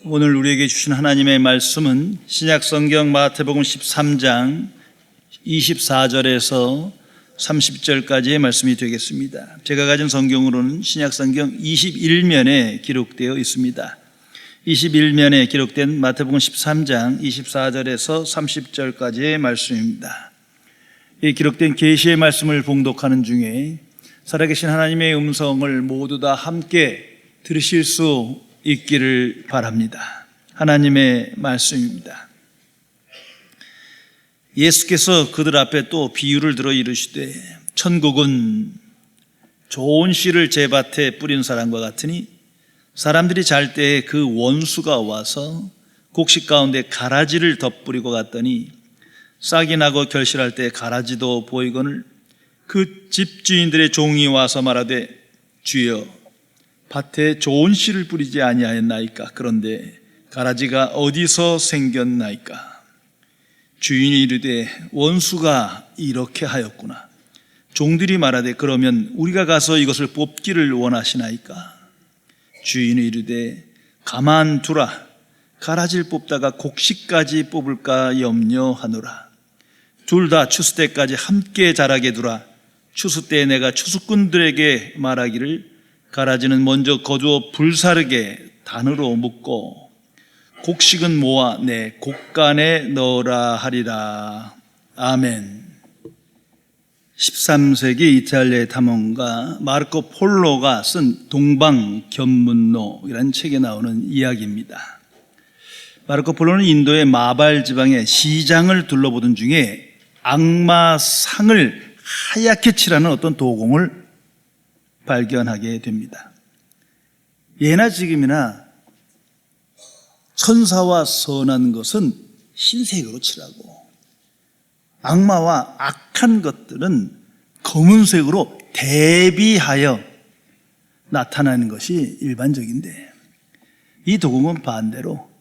오늘 우리에게 주신 하나님의 말씀은 신약성경 마태복음 13장 24절에서 30절까지의 말씀이 되겠습니다. 제가 가진 성경으로는 신약성경 21면에 기록되어 있습니다. 21면에 기록된 마태복음 13장 24절에서 30절까지의 말씀입니다. 이 기록된 계시의 말씀을 봉독하는 중에 살아계신 하나님의 음성을 모두 다 함께 들으실 수 있기를 바랍니다. 하나님의 말씀입니다. 예수께서 그들 앞에 또 비유를 들어 이르시되 천국은 좋은 씨를 제 밭에 뿌린 사람과 같으니 사람들이 잘 때에 그 원수가 와서 곡식 가운데 가라지를 덧뿌리고 갔더니 싹이 나고 결실할 때 가라지도 보이거늘 그 집주인들의 종이 와서 말하되 주여 밭에 좋은 씨를 뿌리지 아니하였나이까? 그런데 가라지가 어디서 생겼나이까? 주인이 이르되 원수가 이렇게 하였구나. 종들이 말하되 그러면 우리가 가서 이것을 뽑기를 원하시나이까? 주인이 이르되 가만두라. 가라지를 뽑다가 곡식까지 뽑을까 염려하노라. 둘 다 추수 때까지 함께 자라게 두라. 추수 때에 내가 추수꾼들에게 말하기를 가라지는 먼저 거두어 불사르게 단으로 묶고 곡식은 모아 내 곡간에 넣으라 하리라. 아멘. 13세기 이탈리아의 탐험가 마르코 폴로가 쓴 동방견문로이라는 책에 나오는 이야기입니다. 마르코 폴로는 인도의 마발 지방의 시장을 둘러보던 중에 악마상을 하얗게 칠하는 어떤 도공을 발견하게 됩니다. 예나 지금이나 천사와 선한 것은 흰색으로 칠하고 악마와 악한 것들은 검은색으로 대비하여 나타나는 것이 일반적인데 이 도공은 반대로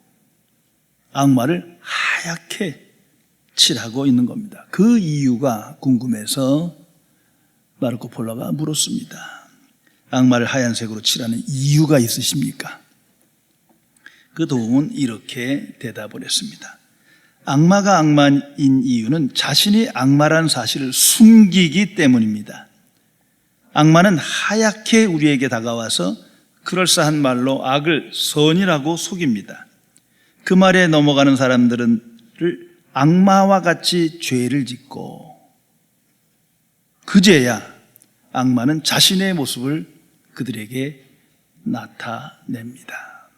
악마를 하얗게 칠하고 있는 겁니다. 그 이유가 궁금해서 마르코 폴로가 물었습니다. 악마를 하얀색으로 칠하는 이유가 있으십니까? 그 도공은 이렇게 대답을 했습니다. 악마가 악마인 이유는 자신이 악마라는 사실을 숨기기 때문입니다. 악마는 하얗게 우리에게 다가와서 그럴싸한 말로 악을 선이라고 속입니다. 그 말에 넘어가는 사람들을 악마와 같이 죄를 짓고 그제야 악마는 자신의 모습을 그들에게 나타냅니다.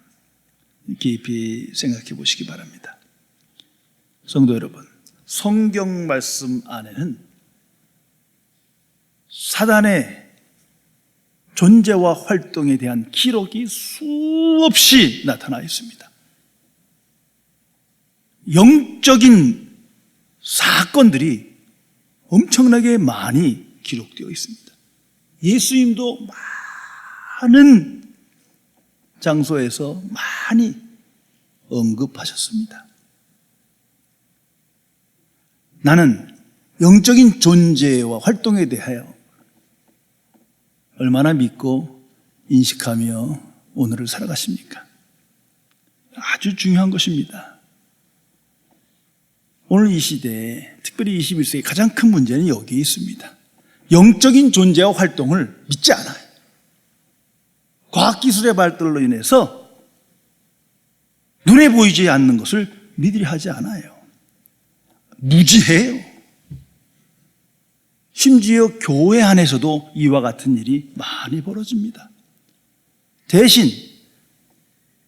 깊이 생각해 보시기 바랍니다. 성도 여러분, 성경 말씀 안에는 사단의 존재와 활동에 대한 기록이 수없이 나타나 있습니다. 영적인 사건들이 엄청나게 많이 기록되어 있습니다. 예수님도 많은 장소에서 많이 언급하셨습니다. 나는 영적인 존재와 활동에 대하여 얼마나 믿고 인식하며 오늘을 살아가십니까? 아주 중요한 것입니다. 오늘 이 시대에, 특별히 21세기 가장 큰 문제는 여기에 있습니다. 영적인 존재와 활동을 믿지 않아요. 과학기술의 발달로 인해서 눈에 보이지 않는 것을 믿으려 하지 않아요. 무지해요. 심지어 교회 안에서도 이와 같은 일이 많이 벌어집니다. 대신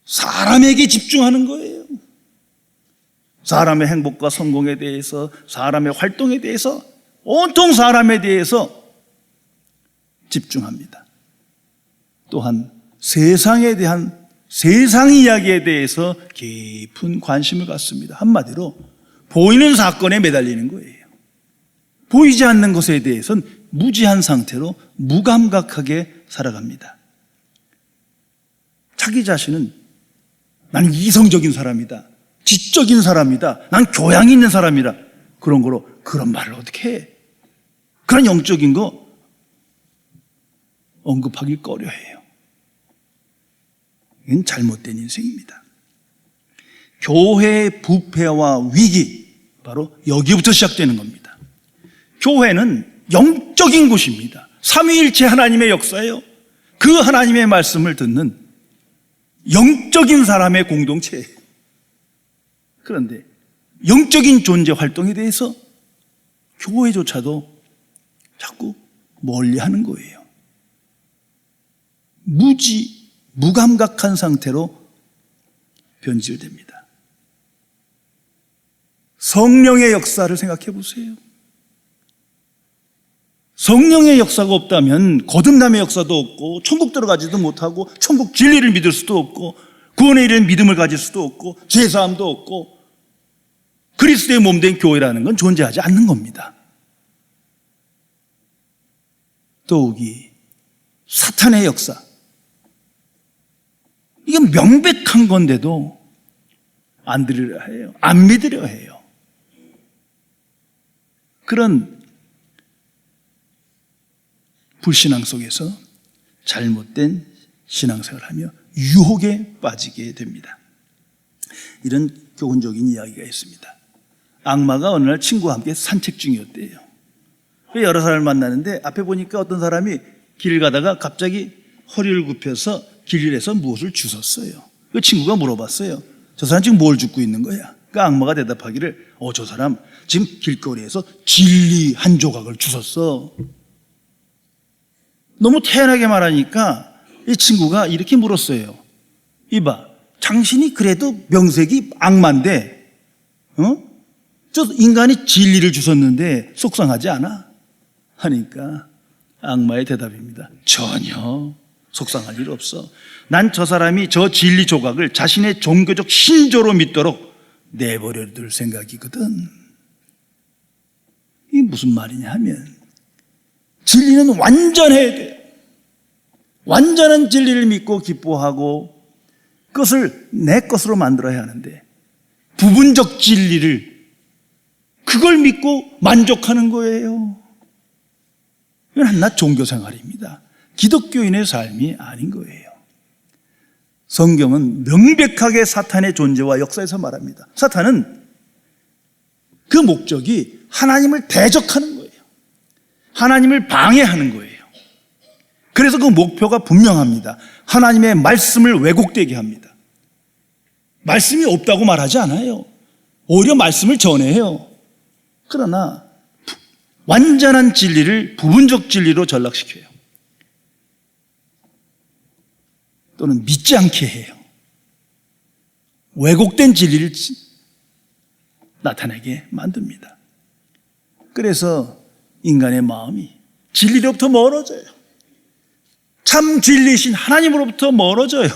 사람에게 집중하는 거예요. 사람의 행복과 성공에 대해서, 사람의 활동에 대해서, 온통 사람에 대해서 집중합니다. 또한 세상에 대한 세상 이야기에 대해서 깊은 관심을 갖습니다. 한마디로 보이는 사건에 매달리는 거예요. 보이지 않는 것에 대해서는 무지한 상태로 무감각하게 살아갑니다. 자기 자신은 나는 이성적인 사람이다, 지적인 사람이다, 난 교양이 있는 사람이다, 그런 거로 그런 말을 어떻게 해? 그런 영적인 거 언급하기 꺼려해요. 이건 잘못된 인생입니다. 교회의 부패와 위기, 바로 여기부터 시작되는 겁니다. 교회는 영적인 곳입니다. 삼위일체 하나님의 역사예요. 그 하나님의 말씀을 듣는 영적인 사람의 공동체예요. 그런데 영적인 존재 활동에 대해서 교회조차도 자꾸 멀리하는 거예요. 무감각한 상태로 변질됩니다. 성령의 역사를 생각해 보세요. 성령의 역사가 없다면 거듭남의 역사도 없고 천국 들어가지도 못하고 천국 진리를 믿을 수도 없고 구원에 이르는 믿음을 가질 수도 없고 죄사함도 없고 그리스도의 몸된 교회라는 건 존재하지 않는 겁니다. 더욱이 사탄의 역사, 이건 명백한 건데도 안 들으려 해요. 안 믿으려 해요. 그런 불신앙 속에서 잘못된 신앙생활을 하며 유혹에 빠지게 됩니다. 이런 교훈적인 이야기가 있습니다. 악마가 어느 날 친구와 함께 산책 중이었대요. 여러 사람을 만나는데 앞에 보니까 어떤 사람이 길을 가다가 갑자기 허리를 굽혀서 길에서 무엇을 주웠어요. 그 친구가 물어봤어요. 저 사람 지금 뭘 줍고 있는 거야? 그 악마가 대답하기를 저 사람 지금 길거리에서 진리 한 조각을 주웠어. 너무 태연하게 말하니까 이 친구가 이렇게 물었어요. 이봐, 당신이 그래도 명색이 악마인데 저 인간이 진리를 주웠는데 속상하지 않아? 하니까 악마의 대답입니다. 전혀 속상할 일 없어. 난 저 사람이 저 진리 조각을 자신의 종교적 신조로 믿도록 내버려 둘 생각이거든. 이게 무슨 말이냐 하면 진리는 완전해야 돼요. 완전한 진리를 믿고 기뻐하고 그것을 내 것으로 만들어야 하는데 부분적 진리를 그걸 믿고 만족하는 거예요. 이건 한낱 종교생활입니다. 기독교인의 삶이 아닌 거예요. 성경은 명백하게 사탄의 존재와 역사에서 말합니다. 사탄은 그 목적이 하나님을 대적하는 거예요. 하나님을 방해하는 거예요. 그래서 그 목표가 분명합니다. 하나님의 말씀을 왜곡되게 합니다. 말씀이 없다고 말하지 않아요. 오히려 말씀을 전해요. 그러나 완전한 진리를 부분적 진리로 전락시켜요. 또는 믿지 않게 해요. 왜곡된 진리를 나타내게 만듭니다. 그래서 인간의 마음이 진리로부터 멀어져요. 참 진리이신 하나님으로부터 멀어져요.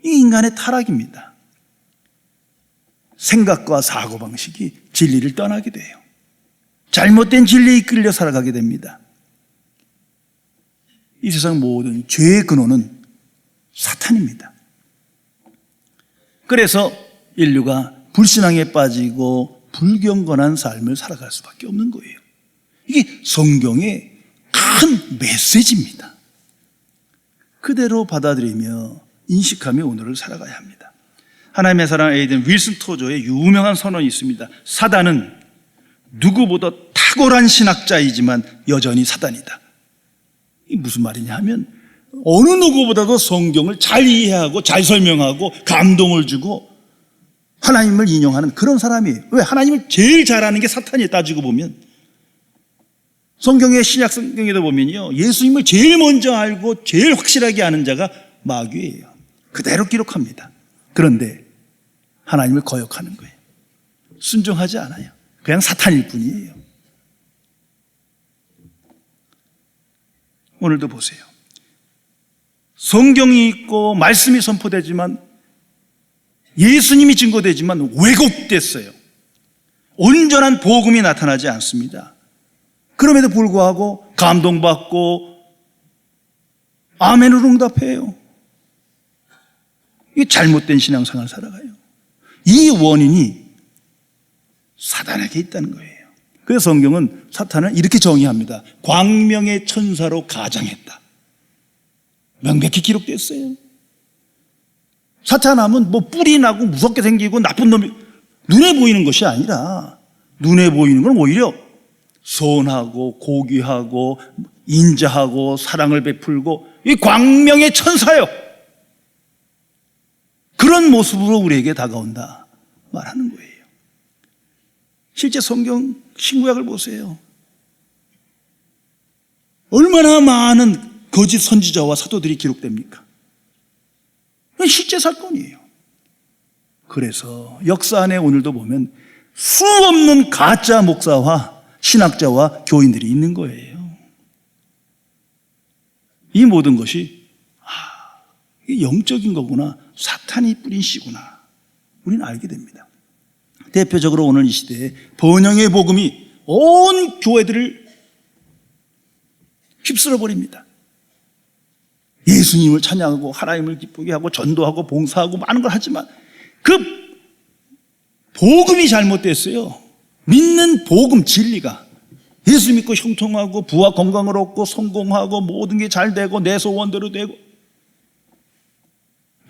이 인간의 타락입니다. 생각과 사고방식이 진리를 떠나게 돼요. 잘못된 진리에 이끌려 살아가게 됩니다. 이 세상 모든 죄의 근원은 사탄입니다. 그래서 인류가 불신앙에 빠지고 불경건한 삶을 살아갈 수밖에 없는 거예요. 이게 성경의 큰 메시지입니다. 그대로 받아들이며 인식하며 오늘을 살아가야 합니다. 하나님의 사랑 에이든 윌슨 토저의 유명한 선언이 있습니다. 사단은 누구보다 탁월한 신학자이지만 여전히 사단이다. 이게 무슨 말이냐 하면 어느 누구보다도 성경을 잘 이해하고 잘 설명하고 감동을 주고 하나님을 인용하는 그런 사람이에요. 왜? 하나님을 제일 잘하는 게 사탄이에요. 따지고 보면 성경의 신약 성경에도 보면요, 예수님을 제일 먼저 알고 제일 확실하게 아는 자가 마귀예요. 그대로 기록합니다. 그런데 하나님을 거역하는 거예요. 순종하지 않아요. 그냥 사탄일 뿐이에요. 오늘도 보세요. 성경이 있고 말씀이 선포되지만 예수님이 증거되지만 왜곡됐어요. 온전한 복음이 나타나지 않습니다. 그럼에도 불구하고 감동받고 아멘으로 응답해요. 이게 잘못된 신앙생활을 살아가요. 이 원인이 사단에게 있다는 거예요. 그래서 성경은 사탄을 이렇게 정의합니다. 광명의 천사로 가장했다. 명백히 기록됐어요. 사탄하면 뭐 뿔이 나고 무섭게 생기고 나쁜 놈이 눈에 보이는 것이 아니라 눈에 보이는 건 오히려 선하고 고귀하고 인자하고 사랑을 베풀고 이 광명의 천사요. 그런 모습으로 우리에게 다가온다 말하는 거예요. 실제 성경 신구약을 보세요. 얼마나 많은 거짓 선지자와 사도들이 기록됩니까? 실제 사건이에요. 그래서 역사 안에 오늘도 보면 수없는 가짜 목사와 신학자와 교인들이 있는 거예요. 이 모든 것이 이게 영적인 거구나, 사탄이 뿌린 씨구나 우리는 알게 됩니다. 대표적으로 오늘 이 시대에 번영의 복음이 온 교회들을 휩쓸어 버립니다. 예수님을 찬양하고 하나님을 기쁘게 하고 전도하고 봉사하고 많은 걸 하지만 그 복음이 잘못됐어요. 믿는 복음 진리가 예수 믿고 형통하고 부와 건강을 얻고 성공하고 모든 게 잘 되고 내 소원대로 되고,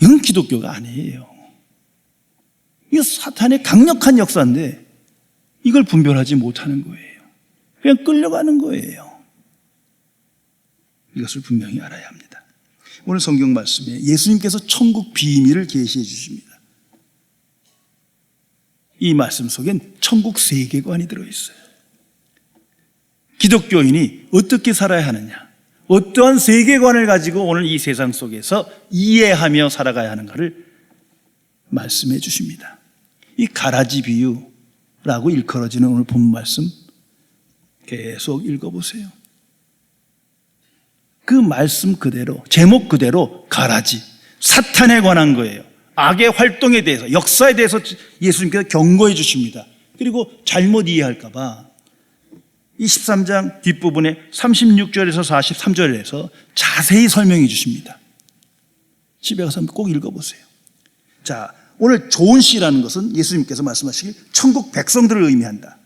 이건 기독교가 아니에요. 이게 사탄의 강력한 역사인데 이걸 분별하지 못하는 거예요. 그냥 끌려가는 거예요. 이것을 분명히 알아야 합니다. 오늘 성경 말씀에 예수님께서 천국 비밀을 계시해 주십니다. 이 말씀 속엔 천국 세계관이 들어있어요. 기독교인이 어떻게 살아야 하느냐, 어떠한 세계관을 가지고 오늘 이 세상 속에서 이해하며 살아가야 하는가를 말씀해 주십니다. 이 가라지 비유라고 일컬어지는 오늘 본 말씀 계속 읽어보세요. 그 말씀 그대로, 제목 그대로 가라지, 사탄에 관한 거예요. 악의 활동에 대해서, 역사에 대해서 예수님께서 경고해 주십니다. 그리고 잘못 이해할까 봐 이 13장 뒷부분에 36절에서 43절에서 자세히 설명해 주십니다. 집에 가서 꼭 읽어보세요. 자, 오늘 좋은 씨라는 것은 예수님께서 말씀하시길 천국 백성들을 의미한다.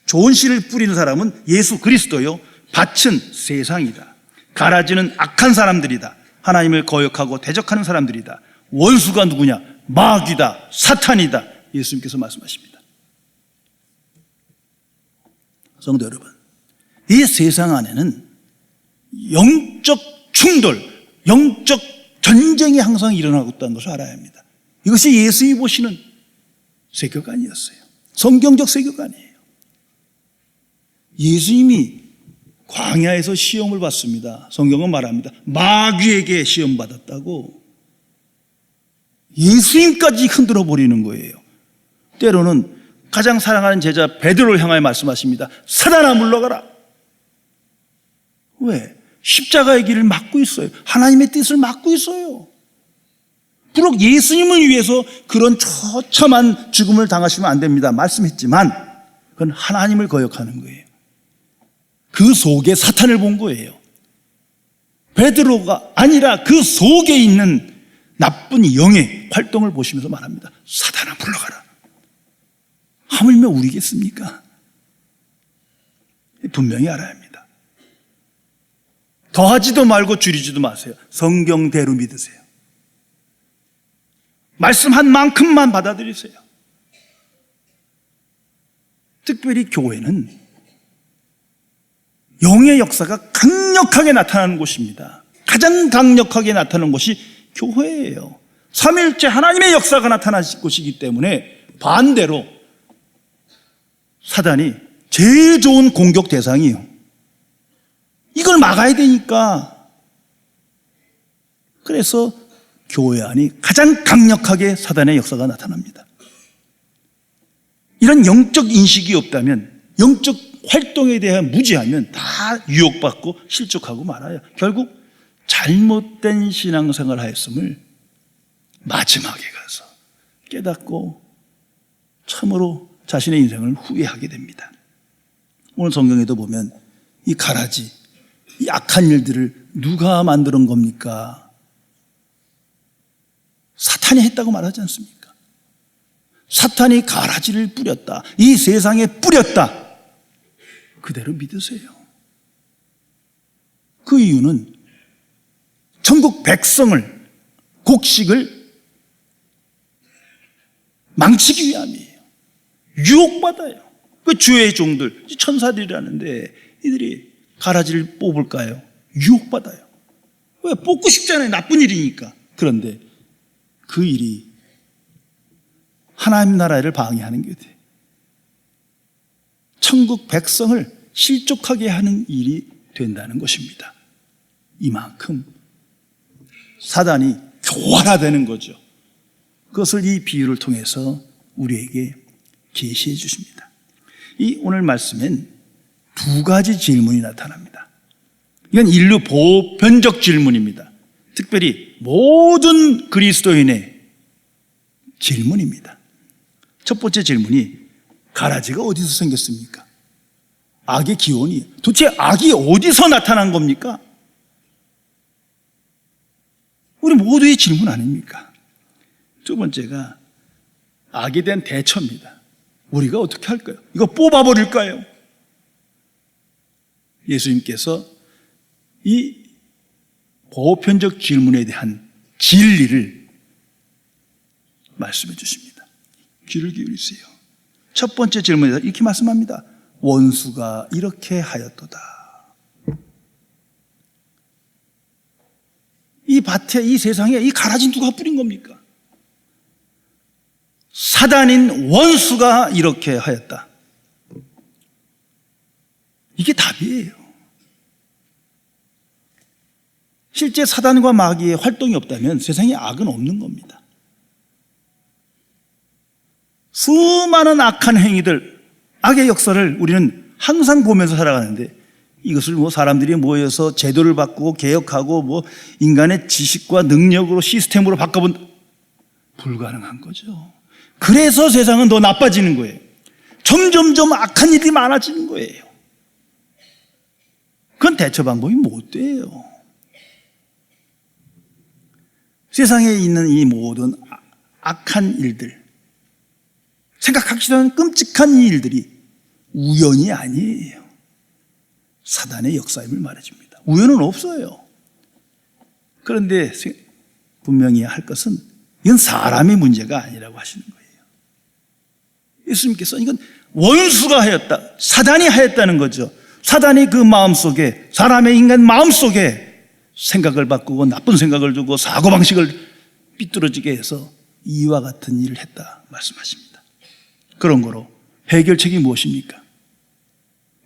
좋은 씨를 뿌리는 사람은 예수 그리스도요, 밭은 세상이다. 가라지는 악한 사람들이다. 하나님을 거역하고 대적하는 사람들이다. 원수가 누구냐? 마귀다, 사탄이다. 예수님께서 말씀하십니다. 성도 여러분, 이 세상 안에는 영적 충돌, 영적 전쟁이 항상 일어나고 있다는 것을 알아야 합니다. 이것이 예수님이 보시는 세계관이었어요. 성경적 세계관이에요. 예수님이 광야에서 시험을 받습니다. 성경은 말합니다. 마귀에게 시험 받았다고. 예수님까지 흔들어 버리는 거예요. 때로는 가장 사랑하는 제자 베드로를 향하여 말씀하십니다. 사단아 물러가라. 왜? 십자가의 길을 막고 있어요. 하나님의 뜻을 막고 있어요. 비록 예수님을 위해서 그런 처참한 죽음을 당하시면 안 됩니다 말씀했지만 그건 하나님을 거역하는 거예요. 그 속에 사탄을 본 거예요. 베드로가 아니라 그 속에 있는 나쁜 영의 활동을 보시면서 말합니다. 사탄아 물러가라. 하물며 우리겠습니까? 분명히 알아야 합니다. 더하지도 말고 줄이지도 마세요. 성경대로 믿으세요. 말씀한 만큼만 받아들이세요. 특별히 교회는 영의 역사가 강력하게 나타나는 곳입니다. 가장 강력하게 나타나는 곳이 교회예요. 삼위일체 하나님의 역사가 나타나는 곳이기 때문에 반대로 사단이 제일 좋은 공격 대상이에요. 이걸 막아야 되니까. 그래서 교회 안이 가장 강력하게 사단의 역사가 나타납니다. 이런 영적 인식이 없다면, 영적 활동에 대한 무지하면 다 유혹받고 실족하고 말아요. 결국 잘못된 신앙생활 하였음을 마지막에 가서 깨닫고 참으로 자신의 인생을 후회하게 됩니다. 오늘 성경에도 보면 이 가라지, 이 악한 일들을 누가 만드는 겁니까? 사탄이 했다고 말하지 않습니까? 사탄이 가라지를 뿌렸다. 이 세상에 뿌렸다. 그대로 믿으세요. 그 이유는 천국 백성을, 곡식을 망치기 위함이에요. 유혹받아요. 그 주의 종들, 천사들이라는데 이들이 가라지를 뽑을까요? 유혹받아요. 왜? 뽑고 싶잖아요. 나쁜 일이니까. 그런데 그 일이 하나님 나라를 방해하는 게 돼. 천국 백성을 실족하게 하는 일이 된다는 것입니다. 이만큼 사단이 교활화되는 거죠. 그것을 이 비유를 통해서 우리에게 계시해 주십니다. 이 오늘 말씀엔 두 가지 질문이 나타납니다. 이건 인류 보편적 질문입니다. 특별히 모든 그리스도인의 질문입니다. 첫 번째 질문이 가라지가 어디서 생겼습니까? 악의 기원이 도대체 악이 어디서 나타난 겁니까? 우리 모두의 질문 아닙니까? 두 번째가 악에 대한 대처입니다. 우리가 어떻게 할까요? 이거 뽑아버릴까요? 예수님께서 이 보편적 질문에 대한 진리를 말씀해 주십니다. 귀를 기울이세요. 첫 번째 질문에서 이렇게 말씀합니다. 원수가 이렇게 하였도다. 이 밭에, 이 세상에 이 가라지 누가 뿌린 겁니까? 사단인 원수가 이렇게 하였다. 이게 답이에요. 실제 사단과 마귀의 활동이 없다면 세상에 악은 없는 겁니다. 수많은 악한 행위들, 악의 역사를 우리는 항상 보면서 살아가는데 이것을 사람들이 모여서 제도를 바꾸고 개혁하고 인간의 지식과 능력으로 시스템으로 바꿔본 불가능한 거죠. 그래서 세상은 더 나빠지는 거예요. 점점점 악한 일이 많아지는 거예요. 그건 대처 방법이 못 돼요. 세상에 있는 이 모든 악한 일들, 생각하기도 하는 끔찍한 이 일들이 우연이 아니에요. 사단의 역사임을 말해줍니다. 우연은 없어요. 그런데 분명히 할 것은 이건 사람의 문제가 아니라고 하시는 거예요. 예수님께서 이건 원수가 하였다. 사단이 하였다는 거죠. 사단이 그 마음속에, 사람의 인간 마음속에 생각을 바꾸고 나쁜 생각을 두고 사고방식을 삐뚤어지게 해서 이와 같은 일을 했다 말씀하십니다. 그런 거로 해결책이 무엇입니까?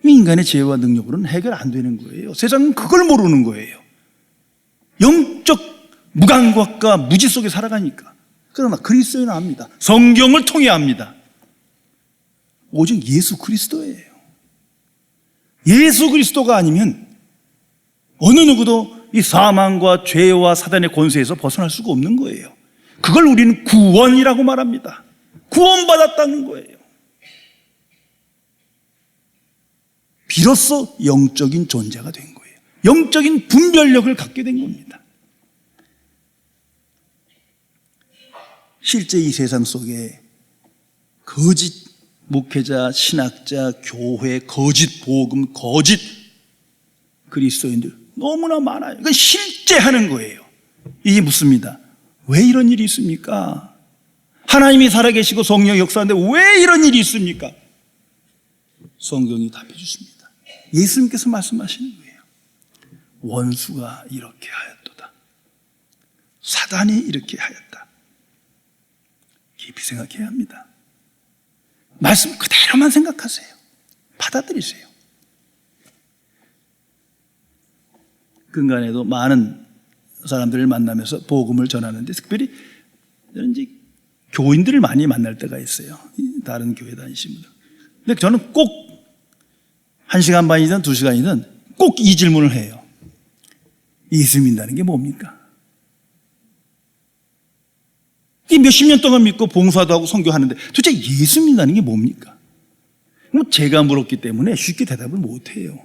인간의 지혜와 능력으로는 해결 안 되는 거예요. 세상은 그걸 모르는 거예요. 영적 무감각과 무지 속에 살아가니까. 그러나 그리스도인은 압니다. 성경을 통해 압니다. 오직 예수 그리스도예요. 예수 그리스도가 아니면 어느 누구도 이 사망과 죄와 사단의 권세에서 벗어날 수가 없는 거예요. 그걸 우리는 구원이라고 말합니다. 구원받았다는 거예요. 비로소 영적인 존재가 된 거예요. 영적인 분별력을 갖게 된 겁니다. 실제 이 세상 속에 거짓 목회자, 신학자, 교회, 거짓 복음, 거짓 그리스도인들 너무나 많아요. 이건 실제 하는 거예요. 이게 묻습니다. 왜 이런 일이 있습니까? 하나님이 살아계시고 성령이 역사하는데 왜 이런 일이 있습니까? 성경이 답해 주십니다. 예수님께서 말씀하시는 거예요. 원수가 이렇게 하였도다. 사단이 이렇게 하였다. 깊이 생각해야 합니다. 말씀 그대로만 생각하세요. 받아들이세요. 근간에도 많은 사람들을 만나면서 복음을 전하는데 특별히 저는 이제 교인들을 많이 만날 때가 있어요. 다른 교회 다니시는 분들. 근데 저는 꼭 1시간 반이든 2시간이든 꼭 이 질문을 해요. 예수 믿는다는 게 뭡니까? 이 몇십 년 동안 믿고 봉사도 하고 선교하는데 도대체 예수 믿는다는 게 뭡니까? 제가 물었기 때문에 쉽게 대답을 못해요.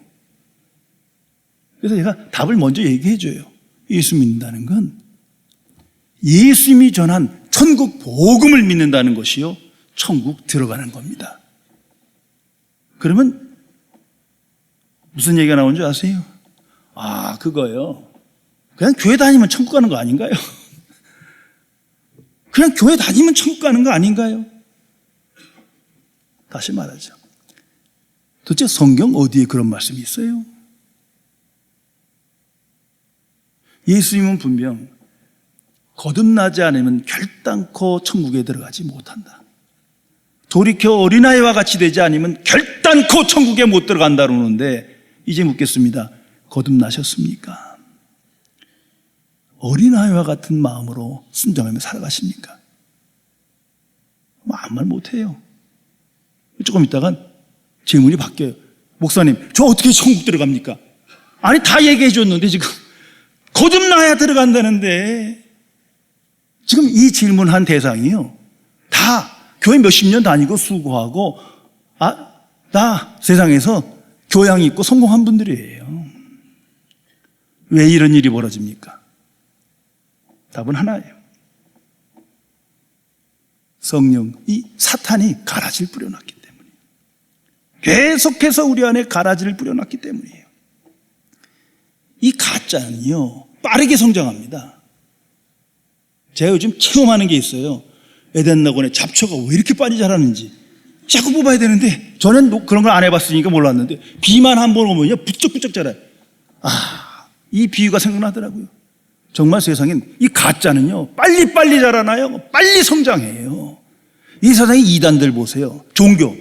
그래서 제가 답을 먼저 얘기해 줘요. 예수 믿는다는 건 예수님이 전한 천국 복음을 믿는다는 것이요, 천국 들어가는 겁니다. 그러면 무슨 얘기가 나온 줄 아세요? 아, 그거요. 그냥 교회 다니면 천국 가는 거 아닌가요? 그냥 교회 다니면 천국 가는 거 아닌가요? 다시 말하죠. 도대체 성경 어디에 그런 말씀이 있어요? 예수님은 분명 거듭나지 않으면 결단코 천국에 들어가지 못한다. 돌이켜 어린아이와 같이 되지 않으면 결단코 천국에 못 들어간다 그러는데 이제 묻겠습니다. 거듭나셨습니까? 어린아이와 같은 마음으로 순종하며 살아가십니까? 아무 말 못해요. 조금 있다가 질문이 바뀌어요. 목사님, 저 어떻게 천국 들어갑니까? 아니, 다 얘기해 줬는데 지금 거듭나야 들어간다는데 지금 이 질문한 대상이요. 다 교회 몇십 년 다니고 수고하고 나 세상에서 교양 있고 성공한 분들이에요. 왜 이런 일이 벌어집니까? 답은 하나예요. 성령, 이 사탄이 가라지를 뿌려놨기 때문이에요. 계속해서 우리 안에 가라지를 뿌려놨기 때문이에요. 이 가짜는요, 빠르게 성장합니다. 제가 요즘 체험하는 게 있어요. 에덴 낙원에 잡초가 왜 이렇게 빨리 자라는지 자꾸 뽑아야 되는데 저는 그런 걸 안 해봤으니까 몰랐는데 비만 한 번 오면요 부쩍부쩍 자라요. 이 비유가 생각나더라고요. 정말 세상엔 이 가짜는요 빨리빨리 자라나요. 빨리 성장해요. 이 세상의 이단들 보세요. 종교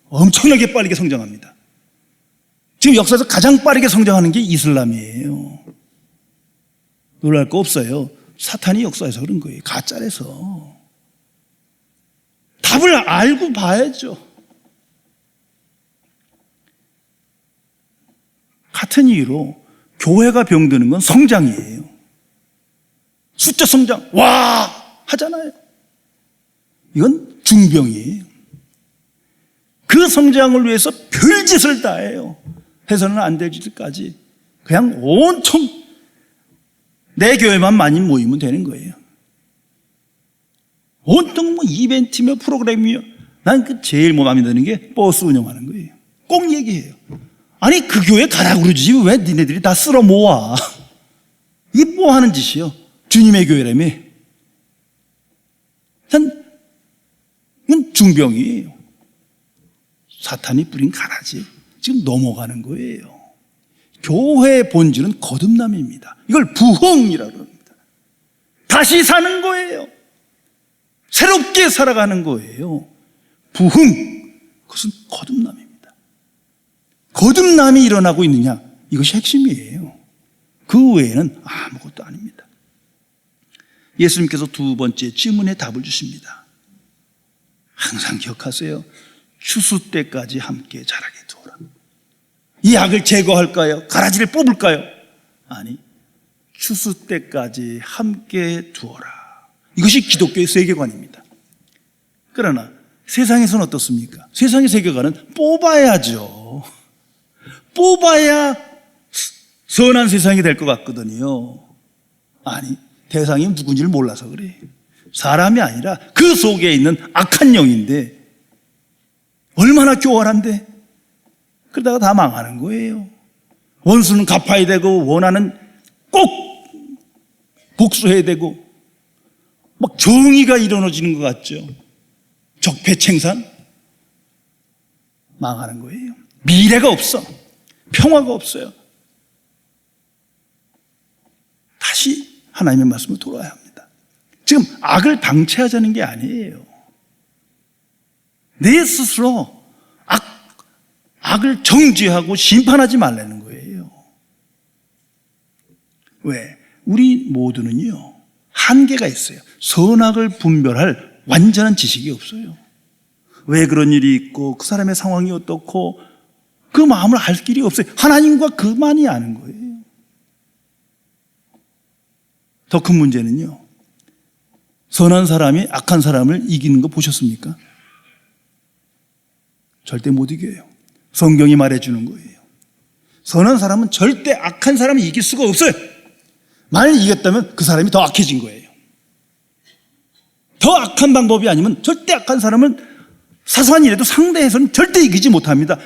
엄청나게 빠르게 성장합니다. 지금 역사에서 가장 빠르게 성장하는 게 이슬람이에요. 놀랄 거 없어요. 사탄이 역사에서 그런 거예요. 가짜라서. 답을 알고 봐야죠. 같은 이유로 교회가 병드는 건 성장이에요. 숫자 성장, 와! 하잖아요. 이건 중병이에요. 그 성장을 위해서 별짓을 다 해요. 해서는 안 될 짓까지. 그냥 온통 내 교회만 많이 모이면 되는 거예요. 온통 이벤트며 프로그램이며 난 그 제일 마음에 드는 게 버스 운영하는 거예요. 꼭 얘기해요. 아니 그 교회 가라고 그러지 왜 니네들이 다 쓸어 모아. 이게 뭐 하는 짓이요? 주님의 교회라며. 이건 중병이에요. 사탄이 뿌린 가라지 지금 넘어가는 거예요. 교회의 본질은 거듭남입니다. 이걸 부흥이라고 합니다. 다시 사는 거예요. 새롭게 살아가는 거예요. 부흥, 그것은 거듭남입니다. 거듭남이 일어나고 있느냐, 이것이 핵심이에요. 그 외에는 아무것도 아닙니다. 예수님께서 두 번째 질문에 답을 주십니다. 항상 기억하세요. 추수 때까지 함께 자라게 두어라. 이 악을 제거할까요? 가라지를 뽑을까요? 아니, 추수 때까지 함께 두어라. 이것이 기독교의 세계관입니다. 그러나 세상에서는 어떻습니까? 세상의 세계관은 뽑아야죠. 뽑아야 선한 세상이 될 것 같거든요. 아니, 대상이 누군지를 몰라서 그래. 사람이 아니라 그 속에 있는 악한 영인데 얼마나 교활한데 그러다가 다 망하는 거예요. 원수는 갚아야 되고 원하는 꼭 복수해야 되고 막 정의가 이루어지는 것 같죠. 적폐청산 망하는 거예요. 미래가 없어. 평화가 없어요. 다시 하나님의 말씀으로 돌아야 합니다. 지금 악을 방치하자는 게 아니에요. 내 스스로 악을 정죄하고 심판하지 말라는 거예요. 왜? 우리 모두는요 한계가 있어요. 선악을 분별할 완전한 지식이 없어요. 왜 그런 일이 있고 그 사람의 상황이 어떻고 그 마음을 알 길이 없어요. 하나님과 그만이 아는 거예요. 더 큰 문제는요, 선한 사람이 악한 사람을 이기는 거 보셨습니까? 절대 못 이겨요. 성경이 말해주는 거예요. 선한 사람은 절대 악한 사람을 이길 수가 없어요. 만약 이겼다면 그 사람이 더 악해진 거예요. 더 악한 방법이 아니면 절대 악한 사람은 사소한 일에도 상대해서는 절대 이기지 못합니다.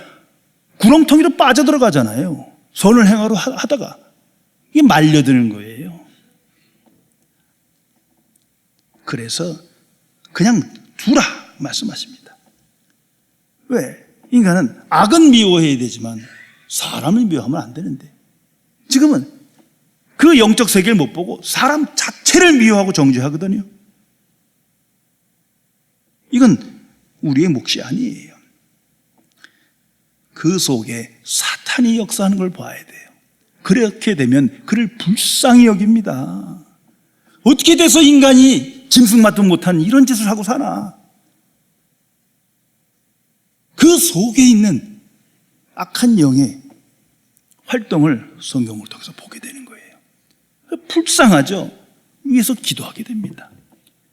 구렁텅이로 빠져들어가잖아요. 선을 행하러 하다가 이게 말려드는 거예요. 그래서 그냥 두라 말씀하십니다. 왜? 인간은 악은 미워해야 되지만 사람을 미워하면 안 되는데 지금은 그 영적 세계를 못 보고 사람 자체를 미워하고 정죄하거든요. 이건 우리의 몫이 아니에요. 그 속에 사탄이 역사하는 걸 봐야 돼요. 그렇게 되면 그를 불쌍히 여깁니다. 어떻게 돼서 인간이 짐승만도 못한 이런 짓을 하고 사나? 그 속에 있는 악한 영의 활동을 성경을 통해서 보게 되는 거예요. 불쌍하죠. 위에서 기도하게 됩니다.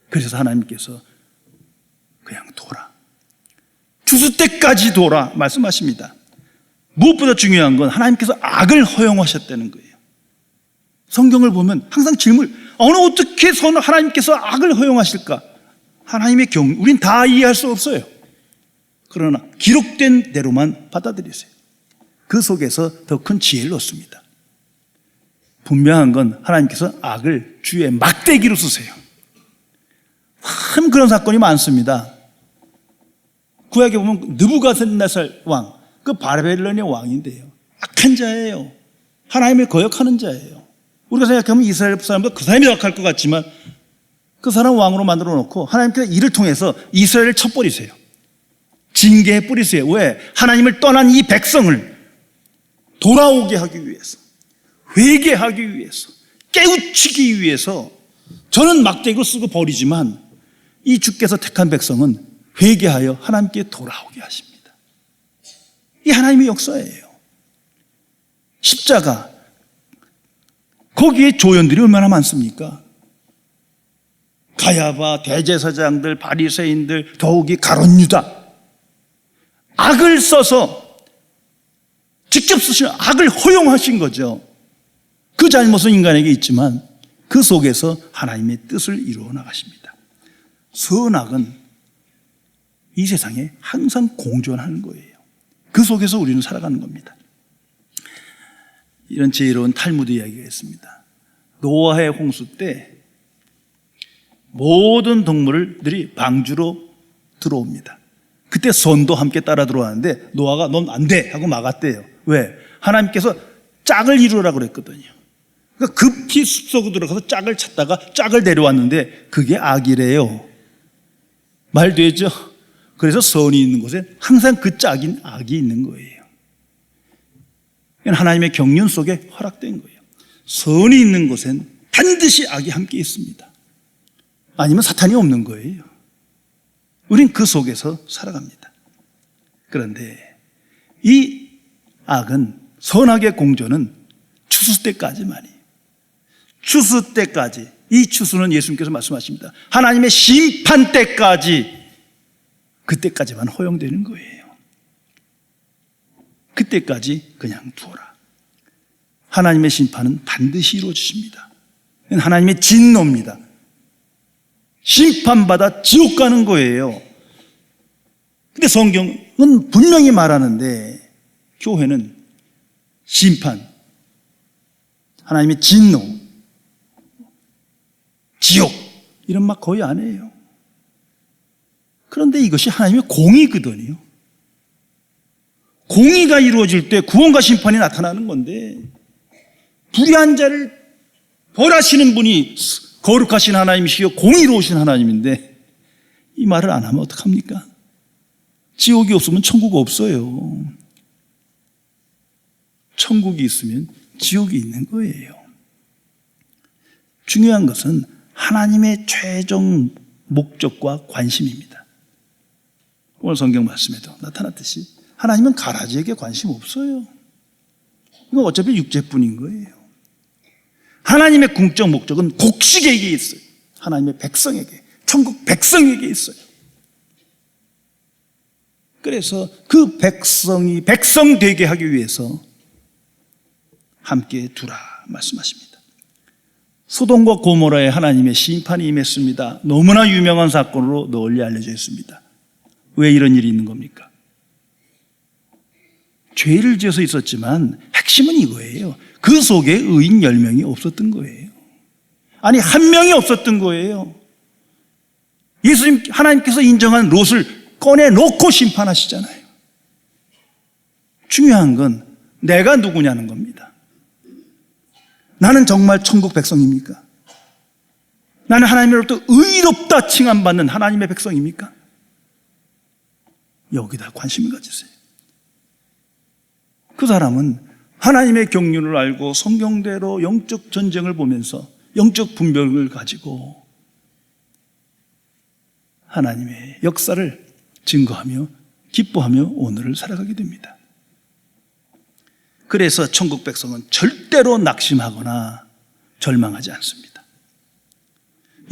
그래서 하나님께서 그냥 둬라. 추수 때까지 둬라 말씀하십니다. 무엇보다 중요한 건 하나님께서 악을 허용하셨다는 거예요. 성경을 보면 항상 질문, 어떻게 하나님께서 악을 허용하실까? 하나님의 우린 다 이해할 수 없어요. 그러나 기록된 대로만 받아들이세요. 그 속에서 더 큰 지혜를 얻습니다. 분명한 건 하나님께서 악을 주의 막대기로 쓰세요. 참 그런 사건이 많습니다. 구약에 보면 느부갓네살 왕, 그 바벨론의 왕인데요. 악한 자예요. 하나님을 거역하는 자예요. 우리가 생각하면 이스라엘 사람도 그 사람이 악할 것 같지만 그 사람 왕으로 만들어 놓고 하나님께서 이를 통해서 이스라엘을 쳐버리세요. 징계해 뿌리세요. 왜? 하나님을 떠난 이 백성을 돌아오게 하기 위해서, 회개하기 위해서, 깨우치기 위해서. 저는 막대기로 쓰고 버리지만 이 주께서 택한 백성은 회개하여 하나님께 돌아오게 하십니다. 이 하나님의 역사예요. 십자가, 거기에 조연들이 얼마나 많습니까? 가야바, 대제사장들, 바리새인들, 더욱이 가룟 유다. 악을 써서 직접 쓰신 악을 허용하신 거죠. 그 잘못은 인간에게 있지만 그 속에서 하나님의 뜻을 이루어 나가십니다. 선악은 이 세상에 항상 공존하는 거예요. 그 속에서 우리는 살아가는 겁니다. 이런 지혜로운 탈무드 이야기가 있습니다. 노아의 홍수 때 모든 동물들이 방주로 들어옵니다. 그때 선도 함께 따라 들어왔는데 노아가 넌 안 돼 하고 막았대요. 왜? 하나님께서 짝을 이루라고 그랬거든요. 그러니까 급히 숲속으로 들어가서 짝을 찾다가 짝을 데려왔는데 그게 악이래요. 말 되죠? 그래서 선이 있는 곳에 항상 그 짝인 악이 있는 거예요. 하나님의 경륜 속에 허락된 거예요. 선이 있는 곳엔 반드시 악이 함께 있습니다. 아니면 사탄이 없는 거예요. 우린 그 속에서 살아갑니다. 그런데 이 악은, 선악의 공존은 추수 때까지만이에요. 추수 때까지. 이 추수는 예수님께서 말씀하십니다. 하나님의 심판 때까지, 그때까지만 허용되는 거예요. 그때까지 그냥 두어라. 하나님의 심판은 반드시 이루어지십니다. 하나님의 진노입니다. 심판받아 지옥 가는 거예요. 근데 성경은 분명히 말하는데 교회는 심판, 하나님의 진노, 지옥 이런 말 거의 안 해요. 그런데 이것이 하나님의 공의거든요. 공의가 이루어질 때 구원과 심판이 나타나는 건데 불의한 자를 벌하시는 분이 거룩하신 하나님이시요 공의로우신 하나님인데 이 말을 안 하면 어떡합니까? 지옥이 없으면 천국 없어요. 천국이 있으면 지옥이 있는 거예요. 중요한 것은 하나님의 최종 목적과 관심입니다. 오늘 성경 말씀에도 나타났듯이 하나님은 가라지에게 관심 없어요. 이건 어차피 육체뿐인 거예요. 하나님의 궁적 목적은 곡식에게 있어요. 하나님의 백성에게, 천국 백성에게 있어요. 그래서 그 백성이 백성 되게 하기 위해서 함께 두라 말씀하십니다. 소돔과 고모라에 하나님의 심판이 임했습니다. 너무나 유명한 사건으로 널리 알려져 있습니다. 왜 이런 일이 있는 겁니까? 죄를 지어서 있었지만 핵심은 이거예요. 그 속에 의인 10명이 없었던 거예요. 아니, 한 명이 없었던 거예요. 예수님, 하나님께서 인정한 롯을 꺼내놓고 심판하시잖아요. 중요한 건 내가 누구냐는 겁니다. 나는 정말 천국 백성입니까? 나는 하나님으로부터 의롭다 칭함받는 하나님의 백성입니까? 여기다 관심을 가지세요. 그 사람은 하나님의 경륜을 알고 성경대로 영적 전쟁을 보면서 영적 분별을 가지고 하나님의 역사를 증거하며 기뻐하며 오늘을 살아가게 됩니다. 그래서 천국 백성은 절대로 낙심하거나 절망하지 않습니다.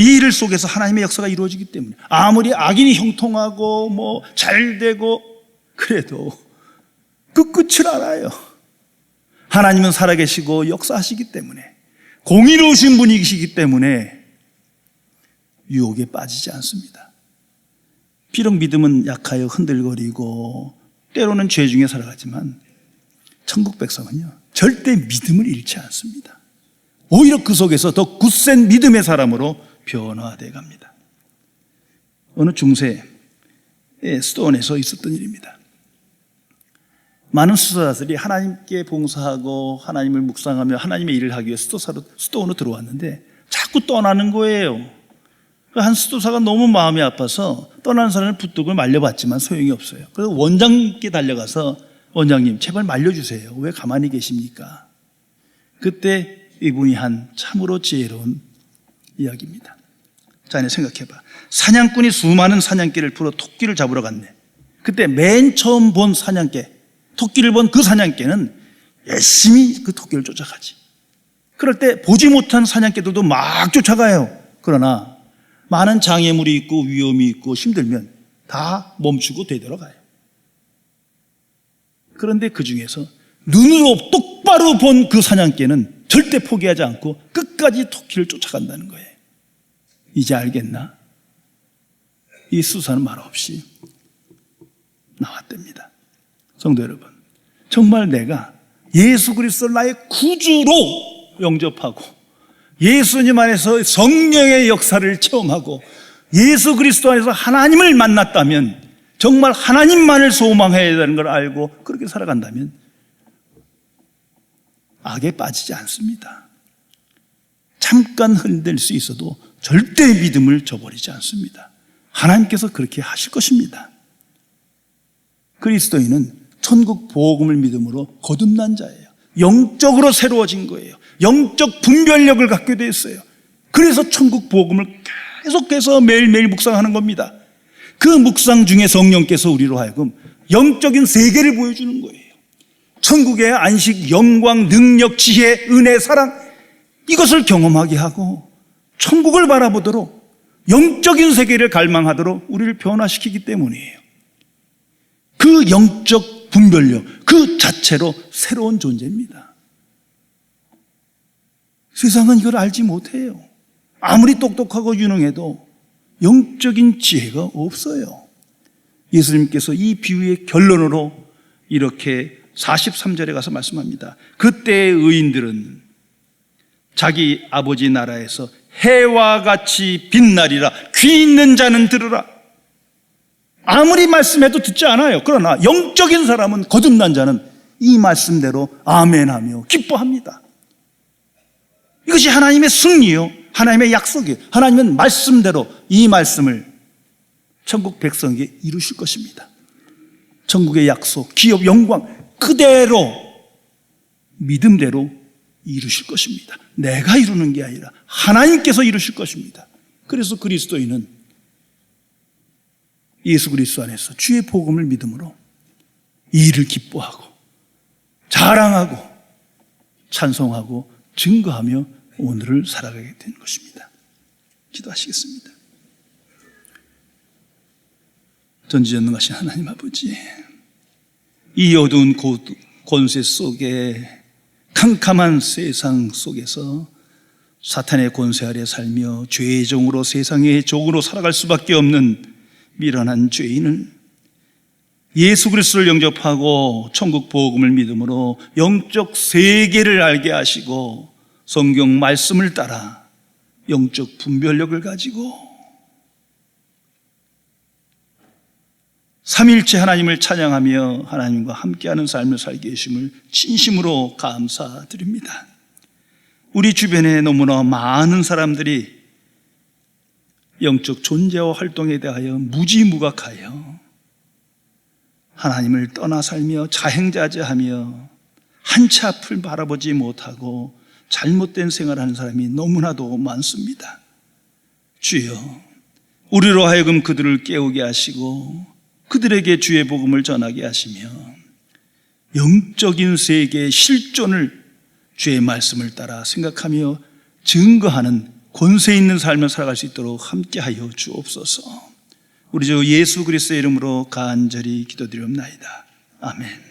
이 일 속에서 하나님의 역사가 이루어지기 때문에 아무리 악인이 형통하고 잘 되고 그래도 그 끝을 알아요. 하나님은 살아계시고 역사하시기 때문에, 공의로우신 분이시기 때문에 유혹에 빠지지 않습니다. 비록 믿음은 약하여 흔들거리고 때로는 죄 중에 살아가지만 천국 백성은요 절대 믿음을 잃지 않습니다. 오히려 그 속에서 더 굳센 믿음의 사람으로 변화되어 갑니다. 어느 중세 스톤에서 있었던 일입니다. 많은 수도사들이 하나님께 봉사하고 하나님을 묵상하며 하나님의 일을 하기 위해 수도원으로 들어왔는데 자꾸 떠나는 거예요. 한 수도사가 너무 마음이 아파서 떠나는 사람을 부뚝을 말려봤지만 소용이 없어요. 그래서 원장님께 달려가서 원장님 제발 말려주세요. 왜 가만히 계십니까? 그때 이분이 한 참으로 지혜로운 이야기입니다. 자네 생각해봐. 사냥꾼이 수많은 사냥개를 풀어 토끼를 잡으러 갔네. 그때 맨 처음 본 사냥개, 토끼를 본 그 사냥개는 열심히 그 토끼를 쫓아가지. 그럴 때 보지 못한 사냥개들도 막 쫓아가요. 그러나 많은 장애물이 있고 위험이 있고 힘들면 다 멈추고 되돌아가요. 그런데 그 중에서 눈으로 똑바로 본 그 사냥개는 절대 포기하지 않고 끝까지 토끼를 쫓아간다는 거예요. 이제 알겠나? 이 수사는 말없이 나왔답니다. 성도 여러분, 정말 내가 예수 그리스도를 나의 구주로 영접하고 예수님 안에서 성령의 역사를 체험하고 예수 그리스도 안에서 하나님을 만났다면, 정말 하나님만을 소망해야 되는 걸 알고 그렇게 살아간다면 악에 빠지지 않습니다. 잠깐 흔들 수 있어도 절대 믿음을 저버리지 않습니다. 하나님께서 그렇게 하실 것입니다. 그리스도인은 천국 복음을 믿음으로 거듭난 자예요. 영적으로 새로워진 거예요. 영적 분별력을 갖게 됐어요. 그래서 천국 복음을 계속해서 매일매일 묵상하는 겁니다. 그 묵상 중에 성령께서 우리로 하여금 영적인 세계를 보여주는 거예요. 천국의 안식, 영광, 능력, 지혜, 은혜, 사랑, 이것을 경험하게 하고 천국을 바라보도록, 영적인 세계를 갈망하도록 우리를 변화시키기 때문이에요. 그 영적 분별력 그 자체로 새로운 존재입니다. 세상은 이걸 알지 못해요. 아무리 똑똑하고 유능해도 영적인 지혜가 없어요. 예수님께서 이 비유의 결론으로 이렇게 43절에 가서 말씀합니다. 그때의 의인들은 자기 아버지 나라에서 해와 같이 빛나리라. 귀 있는 자는 들으라. 아무리 말씀해도 듣지 않아요. 그러나 영적인 사람은, 거듭난 자는 이 말씀대로 아멘하며 기뻐합니다. 이것이 하나님의 승리요, 하나님의 약속이에요. 하나님은 말씀대로 이 말씀을 천국 백성에게 이루실 것입니다. 천국의 약속, 기업, 영광 그대로 믿음대로 이루실 것입니다. 내가 이루는 게 아니라 하나님께서 이루실 것입니다. 그래서 그리스도인은 예수 그리스도 안에서 주의 복음을 믿음으로 이 일을 기뻐하고 자랑하고 찬송하고 증거하며 오늘을 살아가게 된 것입니다. 기도하시겠습니다. 전지전능하신 하나님 아버지, 이 어두운 권세 속에, 캄캄한 세상 속에서 사탄의 권세 아래 살며 죄의 종으로, 세상의 종으로 살아갈 수밖에 없는 미련한 죄인을 예수 그리스도를 영접하고 천국 복음을 믿음으로 영적 세계를 알게 하시고 성경 말씀을 따라 영적 분별력을 가지고 삼일체 하나님을 찬양하며 하나님과 함께하는 삶을 살게 해주심을 진심으로 감사드립니다. 우리 주변에 너무나 많은 사람들이 영적 존재와 활동에 대하여 무지무각하여 하나님을 떠나 살며 자행자재하며 한치 앞을 바라보지 못하고 잘못된 생활하는 사람이 너무나도 많습니다. 주여, 우리로 하여금 그들을 깨우게 하시고 그들에게 주의 복음을 전하게 하시며 영적인 세계의 실존을 주의 말씀을 따라 생각하며 증거하는 권세 있는 삶을 살아갈 수 있도록 함께하여 주옵소서. 우리 주 예수 그리스도의 이름으로 간절히 기도드리옵나이다. 아멘.